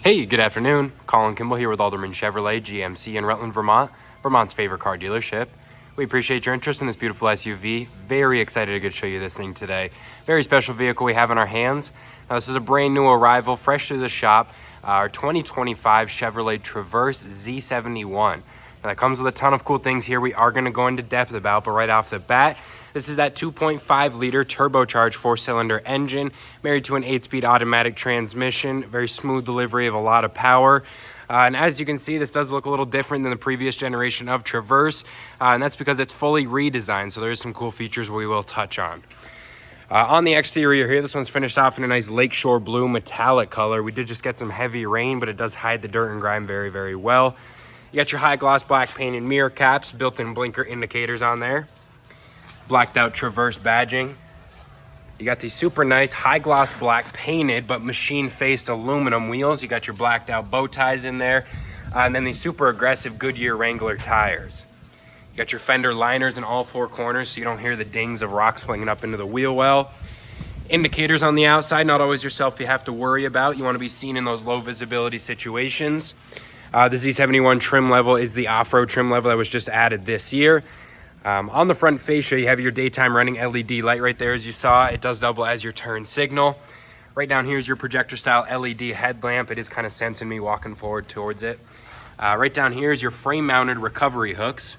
Hey, good afternoon. Colin Kimball here with Alderman Chevrolet GMC in Rutland, Vermont, Vermont's favorite car dealership. We appreciate your interest in this beautiful SUV. Very excited to show you this thing today. Very special vehicle we have in our hands. Now, this is a brand new arrival, fresh to the shop, our 2025 Chevrolet Traverse Z71. Now, that comes with a ton of cool things here we are going to go into depth about, but right off the bat, this is that 2.5 liter turbocharged 4-cylinder engine, married to an 8-speed automatic transmission, very smooth delivery of a lot of power. And as you can see, this does look a little different than the previous generation of Traverse, and that's because it's fully redesigned, so there's some cool features we will touch on. On the exterior here, this one's finished off in a nice lakeshore blue metallic color. We did just get some heavy rain, but it does hide the dirt and grime very, very well. You got your high gloss black painted mirror caps, built-in blinker indicators on there. Blacked out Traverse badging. You got these super nice high gloss black painted but machine faced aluminum wheels. You got your blacked out bow ties in there, and then these super aggressive Goodyear Wrangler tires. You got your fender liners in all four corners so you don't hear the dings of rocks flinging up into the wheel well. Indicators on the outside, not always yourself you have to worry about. You want to be seen in those low visibility situations. The Z71 trim level is the off-road trim level that was just added this year. On the front fascia, you have your daytime running LED light right there. As you saw, it does double as your turn signal. Right down here is your projector style LED headlamp. It is kind of sensing me walking forward towards it. Right down here is your frame mounted recovery hooks.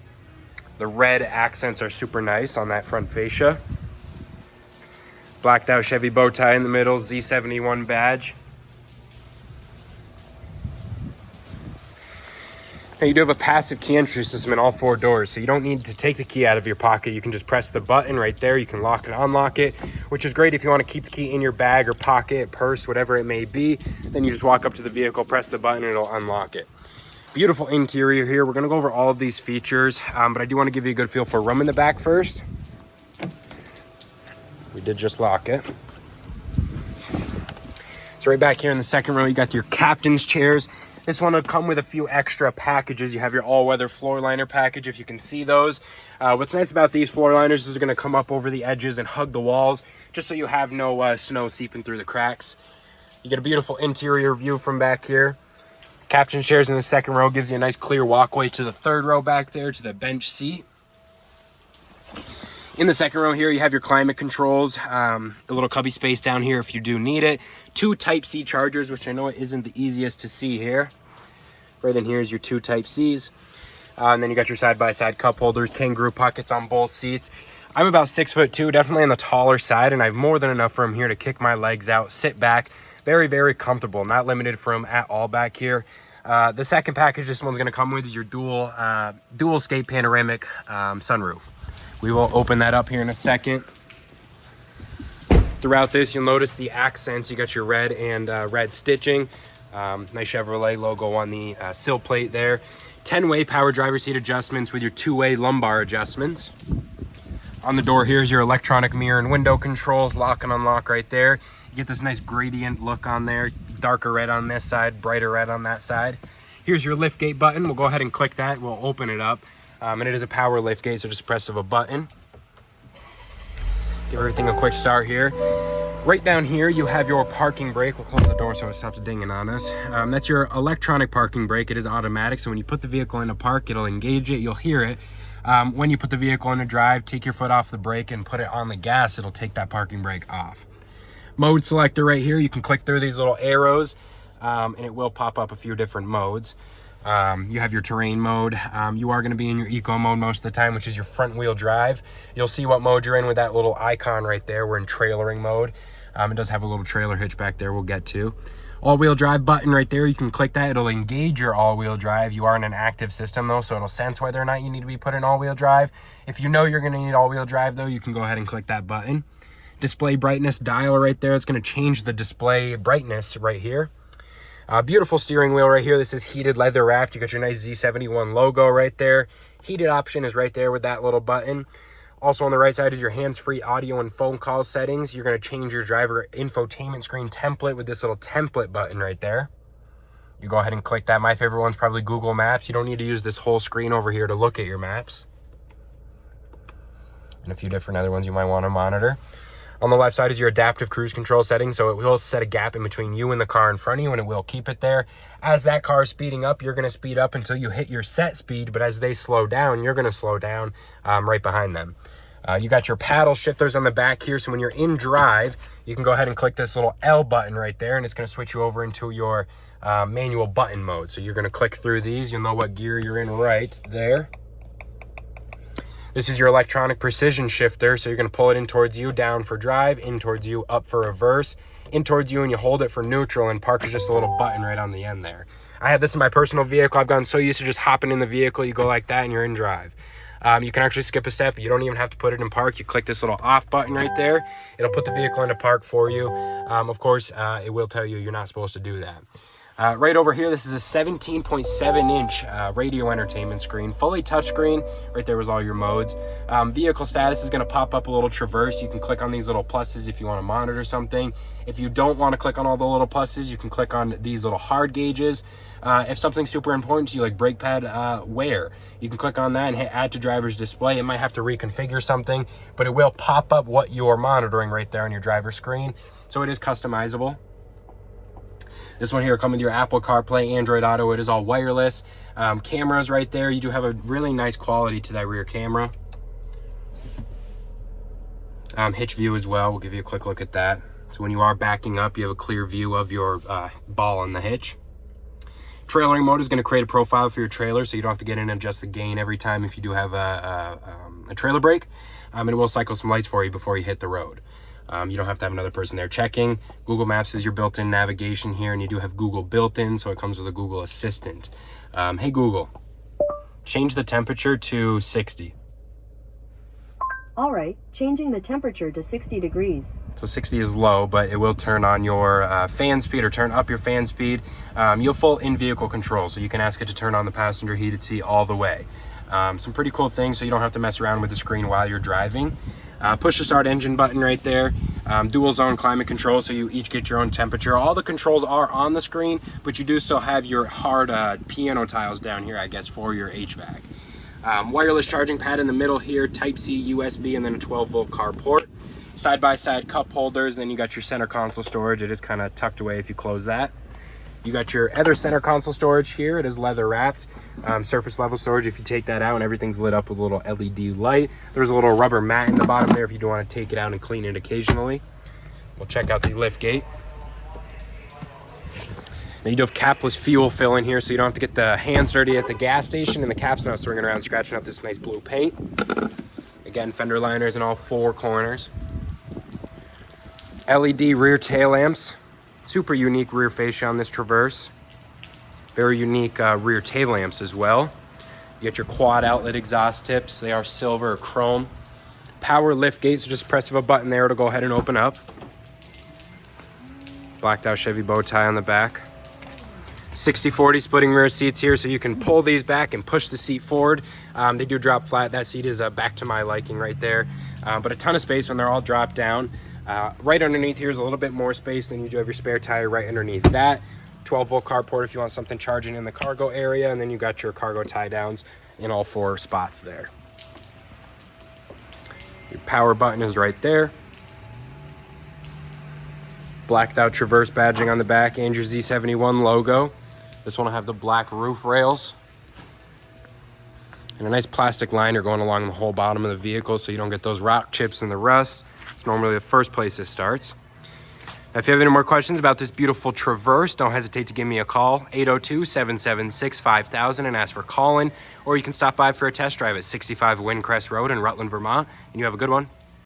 The red accents are super nice on that front fascia. Blacked out Chevy bow tie in the middle, Z71 badge. Now, you do have a passive key entry system in all four doors, so you don't need to take the key out of your pocket. You can just press the button right there. You can lock and unlock it, which is great if you want to keep the key in your bag or pocket, purse, whatever it may be. Then you just walk up to the vehicle, press the button, and it'll unlock it. Beautiful interior here. We're going to go over all of these features, but I do want to give you a good feel for room in the back first. We did just lock it. So right back here in the second row, you got your captain's chairs. This one will come with a few extra packages. You have your all-weather floor liner package, if you can see those. What's nice about these floor liners is they're going to come up over the edges and hug the walls, just so you have no snow seeping through the cracks. You get a beautiful interior view from back here. Captain chairs in the second row gives you a nice clear walkway to the third row back there, to the bench seat. In the second row here, you have your climate controls, a little cubby space down here if you do need it. 2 Type-C chargers, which I know isn't the easiest to see here. Right in here is your 2 Type-Cs. And then you got your side-by-side cup holders, kangaroo pockets on both seats. I'm about 6'2", definitely on the taller side, and I have more than enough room here to kick my legs out, sit back. Very, very comfortable, not limited for room at all back here. The second package this one's gonna come with is your dual scape panoramic sunroof. We will open that up here in a second. Throughout this, you'll notice the accents. You got your red and red stitching. Nice Chevrolet logo on the sill plate there. 10-way power driver seat adjustments with your 2-way lumbar adjustments. On the door here is your electronic mirror and window controls, lock and unlock right there. You get this nice gradient look on there. Darker red on this side, brighter red on that side. Here's your lift gate button. We'll go ahead and click that. We'll open it up. And it is a power lift gate, so just press of a button. Give everything a quick start here. Right down here, you have your parking brake. We'll close the door so it stops dinging on us. That's your electronic parking brake. It is automatic, so when you put the vehicle into park, it'll engage it. You'll hear it. When you put the vehicle into drive, take your foot off the brake and put it on the gas. It'll take that parking brake off. Mode selector right here. You can click through these little arrows, and it will pop up a few different modes. You have your terrain mode. You are going to be in your eco mode most of the time, which is your front wheel drive. You'll see what mode you're in with that little icon right there. We're in trailering mode. It does have a little trailer hitch back there we'll get to. All-wheel drive button right there. You can click that. It'll engage your all-wheel drive. You are in an active system though, so it'll sense whether or not you need to be put in all-wheel drive. If you know you're going to need all-wheel drive though, you can go ahead and click that button. Display brightness dial right there. It's going to change the display brightness right here. Beautiful steering wheel right here. This is heated leather wrapped. You got your nice Z71 logo right there. Heated option is right there with that little button. Also on the right side is your hands-free audio and phone call settings. You're going to change your driver infotainment screen template with this little template button right there. You go ahead and click that. My favorite one's probably Google Maps. You don't need to use this whole screen over here to look at your maps. And a few different other ones you might want to monitor. On the left side is your adaptive cruise control setting, so it will set a gap in between you and the car in front of you, and it will keep it there. As that car is speeding up, you're going to speed up until you hit your set speed, but as they slow down, you're going to slow down right behind them. You got your paddle shifters on the back here, so when you're in drive, you can go ahead and click this little L button right there, and it's going to switch you over into your manual button mode. So you're going to click through these. You'll know what gear you're in right there. This is your electronic precision shifter, so you're going to pull it in towards you, down for drive, in towards you, up for reverse, in towards you, and you hold it for neutral, and park is just a little button right on the end there. I have this in my personal vehicle. I've gotten so used to just hopping in the vehicle, you go like that and you're in drive. You can actually skip a step. You don't even have to put it in park. You click this little off button right there. It'll put the vehicle into park for you. Of course, it will tell you you're not supposed to do that. Right over here, this is a 17.7-inch radio entertainment screen, fully touchscreen. Right there was all your modes. Vehicle status is going to pop up a little Traverse. You can click on these little pluses if you want to monitor something. If you don't want to click on all the little pluses, you can click on these little hard gauges. If something's super important to you, like brake pad wear, you can click on that and hit add to driver's display. It might have to reconfigure something, but it will pop up what you're monitoring right there on your driver screen. So it is customizable. This one here comes with your Apple CarPlay, Android Auto. It is all wireless. Cameras right there. You do have a really nice quality to that rear camera. Hitch view as well. We'll give you a quick look at that. So when you are backing up, you have a clear view of your ball on the hitch. Trailering mode is going to create a profile for your trailer, so you don't have to get in and adjust the gain every time if you do have a trailer brake. And it will cycle some lights for you before you hit the road. You don't have to have another person there checking. Google Maps is your built-in navigation here, and you do have Google built-in, so it comes with a Google Assistant. Hey Google, change the temperature to 60. All right, changing the temperature to 60 degrees. So 60 is low, but it will turn on your fan speed or turn up your fan speed. You'll full in-vehicle control, so you can ask it to turn on the passenger heated seat all the way. Some pretty cool things, so you don't have to mess around with the screen while you're driving. Push to start engine button right there. Dual zone climate control, so you each get your own temperature. All the controls are on the screen, but you do still have your hard piano tiles down here, I guess, for your HVAC. Wireless charging pad in the middle here, Type-C, USB, and then a 12-volt car port. Side-by-side cup holders, then you got your center console storage. It is kind of tucked away if you close that. You got your other center console storage here. It is leather wrapped. Surface level storage, if you take that out, and everything's lit up with a little LED light. There's a little rubber mat in the bottom there if you do want to take it out and clean it occasionally. We'll check out the lift gate. Now you do have capless fuel fill in here, so you don't have to get the hands dirty at the gas station, and the cap's not swinging around scratching out this nice blue paint. Again, fender liners in all four corners. LED rear tail lamps. Super unique rear fascia on this Traverse. Very unique rear tail lamps as well. You get your quad outlet exhaust tips. They are silver or chrome. Power lift gate, so just press of a button there, it'll go ahead and open up. Blacked out Chevy bow tie on the back. 60/40 splitting rear seats here, so you can pull these back and push the seat forward. They do drop flat. That seat is back to my liking right there. But a ton of space when they're all dropped down. Right underneath here is a little bit more space, then you do have your spare tire right underneath that. 12-volt car port if you want something charging in the cargo area, and then you got your cargo tie downs in all four spots there. Your power button is right there. Blacked out Traverse badging on the back and your Z71 logo. This one will have the black roof rails. And a nice plastic liner going along the whole bottom of the vehicle so you don't get those rock chips and the rust. It's normally the first place it starts. Now, if you have any more questions about this beautiful Traverse, don't hesitate to give me a call, 802-776-5000, and ask for Colin. Or you can stop by for a test drive at 65 Windcrest Road in Rutland, Vermont. And you have a good one.